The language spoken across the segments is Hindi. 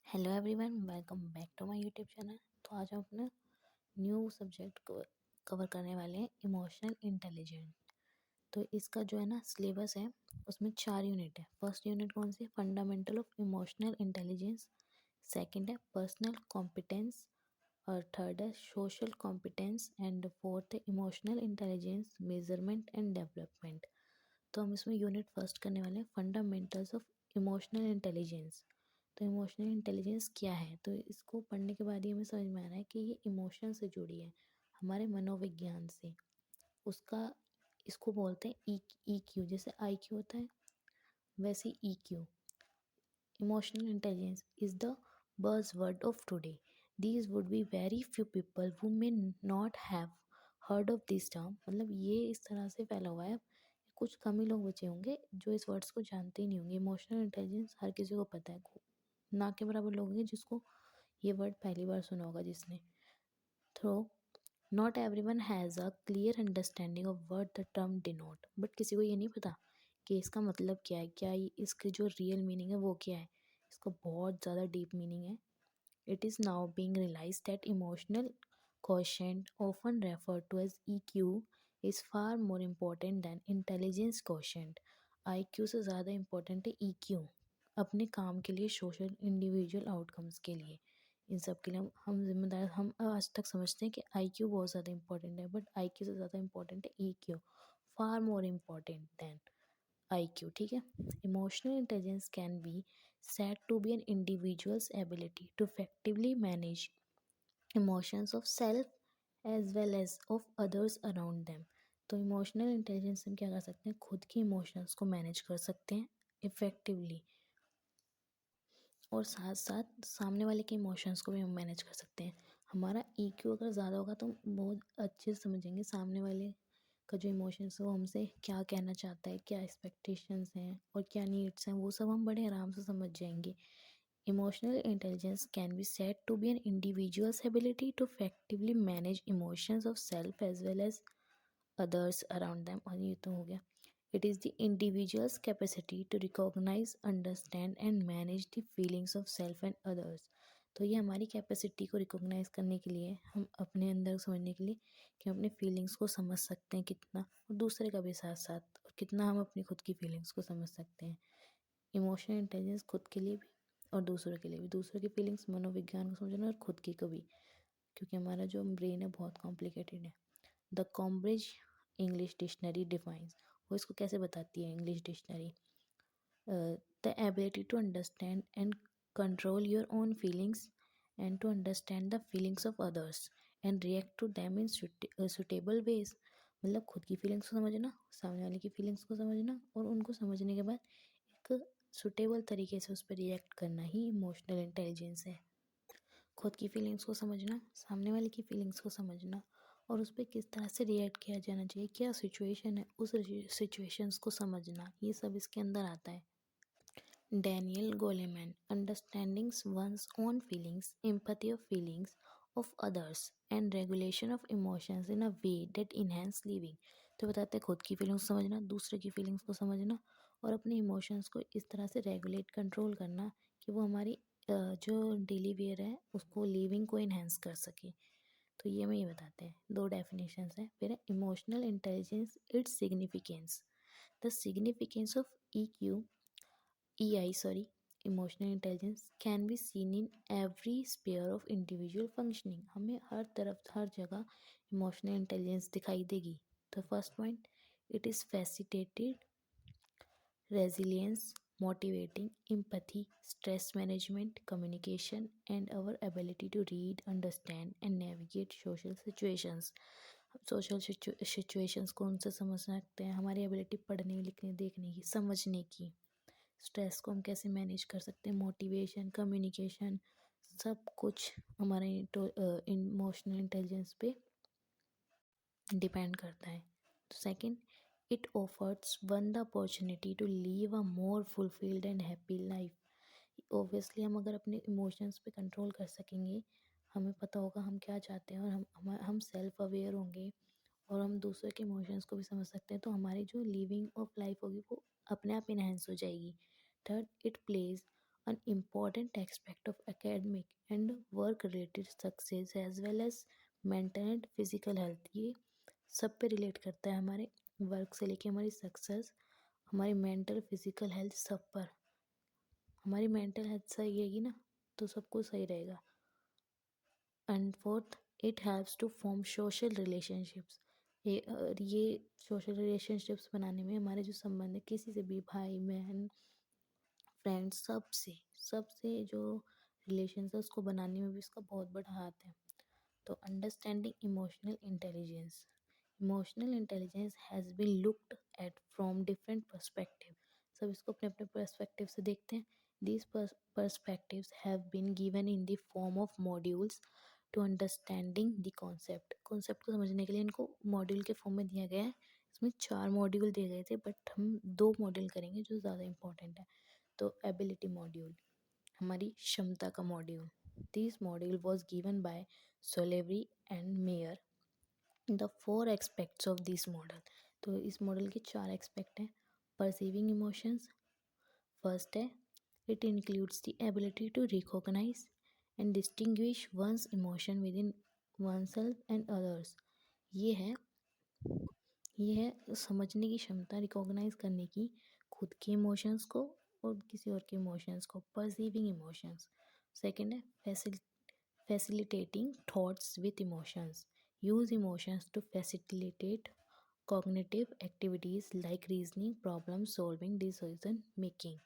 Hello everyone, welcome back to my YouTube channel. तो आज हम अपना न्यू सब्जेक्ट को कवर करने वाले हैं, इमोशनल इंटेलिजेंस। तो इसका जो है ना सिलेबस है, उसमें 4 यूनिट है। फर्स्ट यूनिट कौन सी है? Fundamental of emotional intelligence. Second है पर्सनल कॉम्पिटेंस। और थर्ड है सोशल कॉम्पिटेंस। एंड फोर्थ है emotional intelligence measurement and development. तो हम इसमें यूनिट फर्स्ट करने वाले हैं, फंडामेंटल्स ऑफ इमोशनल इंटेलिजेंस। तो इमोशनल इंटेलिजेंस क्या है? तो इसको पढ़ने के बाद ही हमें समझ में आ रहा है कि ये इमोशन से जुड़ी है, हमारे मनोविज्ञान से। उसका इसको बोलते हैं ई क्यू। जैसे आई क्यू होता है, वैसे E Q. Emotional intelligence is the buzzword of today. These would be very few people who may not have heard of this term. मतलब ये इस तरह से फैला हुआ है, कुछ कम ही लोग बचे होंगे जो इस वर्ड्स को जानते ही नहीं होंगे। इमोशनल इंटेलिजेंस हर किसी को पता है, ना के बराबर लोग होंगे जिसको ये वर्ड पहली बार सुना होगा जिसने। तो not everyone has a clear understanding of what the term denote. But किसी को ये नहीं पता कि इसका मतलब क्या है, क्या ये इसकी जो रियल मीनिंग है वो क्या है। इसका बहुत ज़्यादा डीप मीनिंग है। It is now being realised that emotional quotient often referred to as EQ is far more important than intelligence quotient. IQ से ज़्यादा इम्पोर्टेंट है EQ, अपने काम के लिए, सोशल इंडिविजुअल आउटकम्स के लिए। इन सब के लिए हम जिम्मेदार। हम आज तक समझते हैं कि IQ बहुत ज़्यादा इम्पोर्टेंट है, बट IQ से ज़्यादा इम्पोर्टेंट है EQ, फार मोर इम्पोर्टेंट दैन IQ। ठीक है। Emotional intelligence can B said to be an individual's ability to effectively manage emotions of self as well as of others around them। तो इमोशनल इंटेलिजेंस हम क्या कर सकते हैं? खुद के इमोशंस को मैनेज कर सकते हैं इफ़ेक्टिवली, और साथ साथ सामने वाले के इमोशंस को भी हम मैनेज कर सकते हैं। हमारा EQ अगर ज़्यादा होगा तो हम बहुत अच्छे से समझेंगे सामने वाले का जो इमोशंस है वो हमसे क्या कहना चाहता है, क्या एक्सपेक्टेशंस हैं और क्या नीड्स हैं, वो सब हम बड़े आराम से समझ जाएंगे। Emotional intelligence can be said to be an individual's ability to effectively manage emotions of self as well as others around them। और ये तो हो गया। It is the individual's capacity to recognize, understand and manage the feelings of self and others। तो ये हमारी कैपेसिटी को रिकॉग्नाइज करने के लिए, हम अपने अंदर समझने के लिए कि हम अपनी फीलिंग्स को समझ सकते हैं कितना, और दूसरे का भी साथ साथ, और कितना हम अपनी खुद की फीलिंग्स को समझ सकते हैं। इमोशनल इंटेलिजेंस खुद के लिए भी और दूसरों के लिए भी। दूसरों की फीलिंग्स, मनोविज्ञान को समझना, और खुद की को भी, क्योंकि हमारा जो ब्रेन है बहुत कॉम्प्लिकेटेड है। The Cambridge English dictionary defines, वो इसको कैसे बताती है English dictionary? The ability to understand and control your own feelings and to understand the feelings of others and react to them in suitable ways. मतलब खुद की फीलिंग्स को समझना, सामने वाले की फीलिंग्स को समझना, और उनको समझने के बाद एक सुटेबल तरीके से उस पर रिएक्ट करना ही इमोशनल इंटेलिजेंस है। खुद की फीलिंग्स को समझना, सामने वाले की फीलिंग्स को समझना, और उस पर किस तरह से रिएक्ट किया जाना चाहिए, क्या सिचुएशन है, उस सिचुएशंस को समझना, ये सब इसके अंदर आता है। Daniel Goleman, understandings one's own feelings, empathy of feelings of others and regulation of emotions in a way that enhance living. तो बताते हैं खुद की फीलिंग्स समझना, दूसरे की फीलिंग्स को समझना, और अपने इमोशंस को इस तरह से रेगुलेट, कंट्रोल करना कि वो हमारी जो डेली वेयर है उसको, लिविंग को इन्हेंस कर सके। तो ये हमें ये बताते हैं। दो डेफिनेशंस हैं। फिर है emotional intelligence, its significance. The significance of EI, emotional intelligence can be seen in every sphere of individual functioning. हमें हर तरफ, हर जगह इमोशनल इंटेलिजेंस दिखाई देगी। तो first point, it is facilitated resilience, motivating, empathy, stress management, communication, and our ability to read, understand, and navigate social situations। Social situations को उनसे समझ सकते हैं, हमारी एबिलिटी पढ़ने, लिखने, देखने की, समझने की। स्ट्रेस को हम कैसे मैनेज कर सकते हैं, मोटिवेशन, कम्युनिकेशन, सब कुछ हमारे इमोशनल इंटेलिजेंस पे डिपेंड करता है। तो second, it offers one the opportunity to live a more fulfilled and happy life. Obviously हम अगर अपने इमोशंस पे कंट्रोल कर सकेंगे, हमें पता होगा हम क्या चाहते हैं, और हम सेल्फ अवेयर होंगे, और हम दूसरे के इमोशंस को भी समझ सकते हैं, तो हमारी जो लिविंग ऑफ लाइफ होगी वो अपने आप इन्हेंस हो जाएगी। Third, it plays an important aspect of academic and work related success as well as mental and physical health। ये सब पे रिलेट करता है, हमारे वर्क से लेके हमारी सक्सेस, हमारी मेंटल फिजिकल हेल्थ सब पर। हमारी मेंटल हेल्थ सही रहेगी ना तो सब कुछ सही रहेगा। And fourth, it helps to form social relationships. ये सोशल रिलेशनशिप्स बनाने में हमारे जो संबंध है किसी से भी, भाई बहन फ्रेंड्स, सबसे जो रिलेशन है उसको बनाने में भी इसका बहुत बड़ा हाथ है। तो understanding emotional intelligence has been looked at from different perspective. सब इसको अपने अपने पर्सपेक्टिव से देखते हैं। These perspectives have been given in the form of modules to understanding the concept को समझने के लिए इनको मॉड्यूल के फॉर्म में दिया गया है। इसमें 4 मॉड्यूल दिए गए थे, बट हम 2 मॉड्यूल करेंगे जो ज़्यादा इंपॉर्टेंट है। तो एबिलिटी मॉड्यूल, हमारी क्षमता का module. This module was given by Salovey and Mayer. The 4 aspects of this model, तो इस मॉडल के 4 एस्पेक्ट हैं। परसीविंग इमोशंस फर्स्ट है, it includes the ability to recognise and distinguish one's emotion within oneself and others. ये है ये है समझने की क्षमता, रिकॉग्नाइज करने की खुद के इमोशंस को और किसी और के इमोशंस को, परसीविंग इमोशंस। सेकंड है facilitating thoughts with emotions, use emotions to facilitate cognitive activities like reasoning, problem solving, decision making.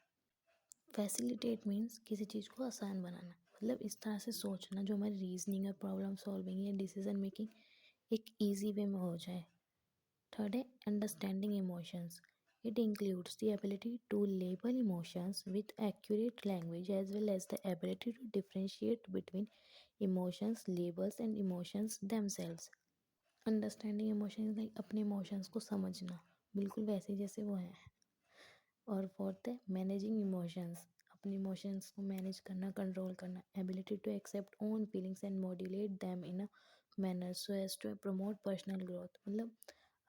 Facilitate means किसी चीज़ को आसान बनाना, मतलब इस तरह से सोचना जो हमारी रीजनिंग है, प्रॉब्लम सॉल्विंग या डिसीजन मेकिंग एक ईजी वे में हो जाए। Third है understanding emotions. It includes the ability to label emotions with accurate language as well as the ability to differentiate between emotions, labels and emotions themselves. Understanding emotions like अपने emotions को समझना बिल्कुल वैसे जैसे वो हैं। और फोर्थ है मैनेजिंग इमोशंस, अपने इमोशंस को मैनेज करना, कंट्रोल करना। Ability to accept own feelings and modulate them in a manner so as to promote personal growth. मतलब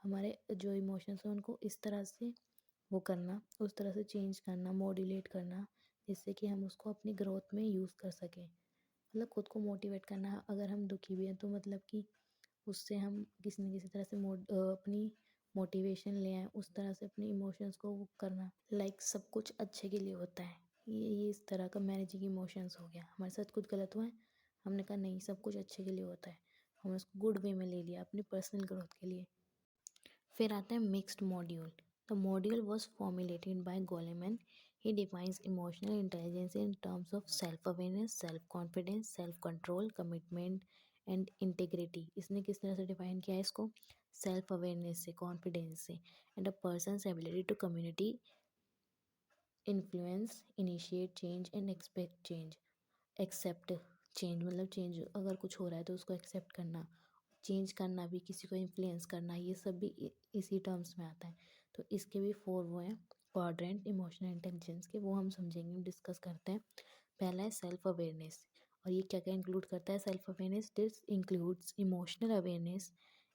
हमारे जो इमोशंस हैं उनको इस तरह से वो करना, उस तरह से चेंज करना, मॉड्यूलेट करना, जिससे कि हम उसको अपनी ग्रोथ में यूज़ कर सकें। मतलब खुद को मोटिवेट करना, अगर हम दुखी भी हैं तो मतलब कि उससे हम किसी न किसी तरह से अपनी मोटिवेशन ले आए, उस तरह से अपने इमोशंस को वो करना। लाइक सब कुछ अच्छे के लिए होता है, ये इस तरह का मैनेजिंग इमोशंस हो गया। हमारे साथ कुछ गलत हुआ है, हमने कहा नहीं सब कुछ अच्छे के लिए होता है, हमने उसको गुड वे में ले लिया अपनी पर्सनल ग्रोथ के लिए। फिर आता है mixed module. The module was formulated by Goleman. He defines emotional intelligence in terms of self awareness, self confidence, self control, commitment and integrity. इसने किस तरह से डिफाइन किया है इसको? सेल्फ अवेयरनेस से, कॉन्फिडेंस से, and a person's ability to community influence, initiate change and expect change. Accept change मतलब चेंज अगर कुछ हो रहा है तो उसको एक्सेप्ट करना, चेंज करना भी, किसी को इन्फ्लुएंस करना, ये सब भी इसी टर्म्स में आता है। तो इसके भी 4 वो हैं क्वाड्रेंट इमोशनल इंटेलिजेंस के, वो हम समझेंगे, डिस्कस करते हैं। पहला है सेल्फ अवेयरनेस, और ये क्या क्या इंक्लूड करता है self awareness? This includes emotional awareness,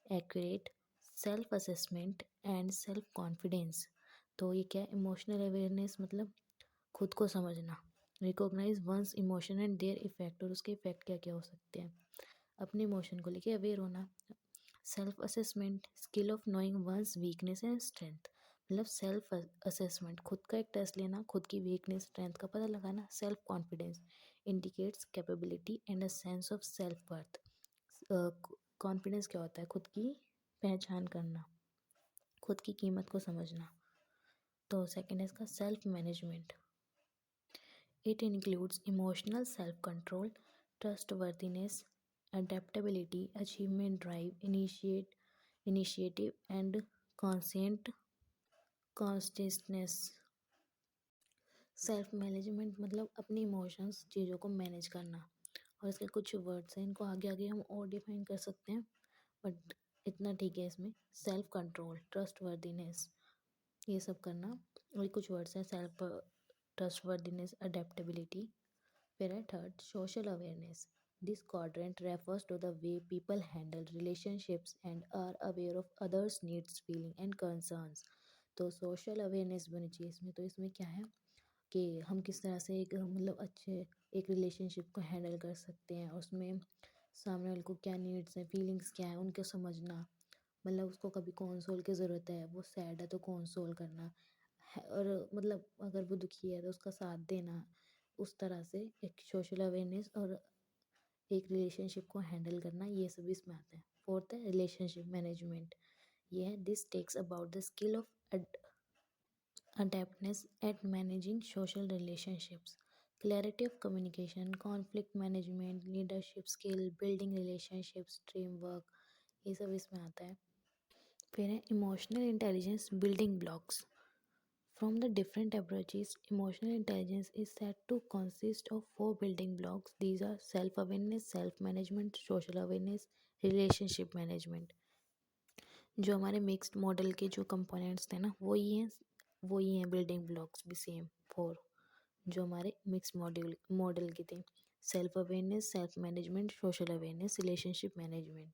accurate self assessment and self confidence. तो ये क्या है? इमोशनल अवेयरनेस मतलब खुद को समझना, recognise one's emotion and their effect, और उसके इफेक्ट क्या क्या हो सकते हैं, अपने इमोशन को लेके अवेयर होना। Self assessment, skill of knowing one's weakness and strength, मतलब सेल्फ असेसमेंट, खुद का एक टेस्ट लेना, खुद की वीकनेस स्ट्रेंथ का पता लगाना। Self confidence indicates capability and a sense of self worth. Confidence क्या होता है? खुद की पहचान करना, खुद की कीमत को समझना। तो सेकंड है इसका self management. It includes emotional self control, trustworthiness, adaptability, achievement drive, initiative and conscientiousness। Self management मतलब अपनी इमोशंस, चीज़ों को मैनेज करना। और इसके कुछ वर्ड्स हैं, इनको आगे आगे हम और डिफाइन कर सकते हैं, बट इतना ठीक है इसमें। सेल्फ कंट्रोल, ट्रस्टवर्दीनेस, ये सब करना। और कुछ वर्ड्स हैं सेल्फ ट्रस्टवर्दीनेस, अडेप्टेबिलिटी। फिर है third social awareness. This quadrant refers to the way people handle relationships and are aware of others' needs, feeling and concerns। तो सोशल अवेयरनेस भी होनी चाहिए इसमें। तो इसमें क्या है? कि हम किस तरह से एक मतलब अच्छे एक रिलेशनशिप को हैंडल कर सकते हैं, उसमें सामने वाले को क्या नीड्स हैं, फीलिंग्स क्या है, उनको समझना, मतलब उसको कभी कंसोल की ज़रूरत है, वो सैड है तो कंसोल करना है, और मतलब अगर वो दुखी है तो उसका साथ देना, उस तरह से एक सोशल अवेयरनेस और एक रिलेशनशिप को हैंडल करना, ये सब इसमें आता है। फोर्थ है रिलेशनशिप मैनेजमेंट। ये है this talks about the skill of adaptness at managing social relationships, clarity of communication, conflict management, leadership skill, building relationships, teamwork, ये सब इसमें आता है। फिर है emotional intelligence building blocks. From the different approaches, emotional intelligence is said to consist of four building blocks. These are self awareness, self management, social awareness, relationship management. जो हमारे मिक्स्ड मॉडल के जो कंपोनेंट्स थे ना, वो ही हैं बिल्डिंग ब्लॉक्स भी सेम फोर, जो हमारे मिक्स्ड मॉडल के थे। Self awareness, self management, social awareness, relationship management.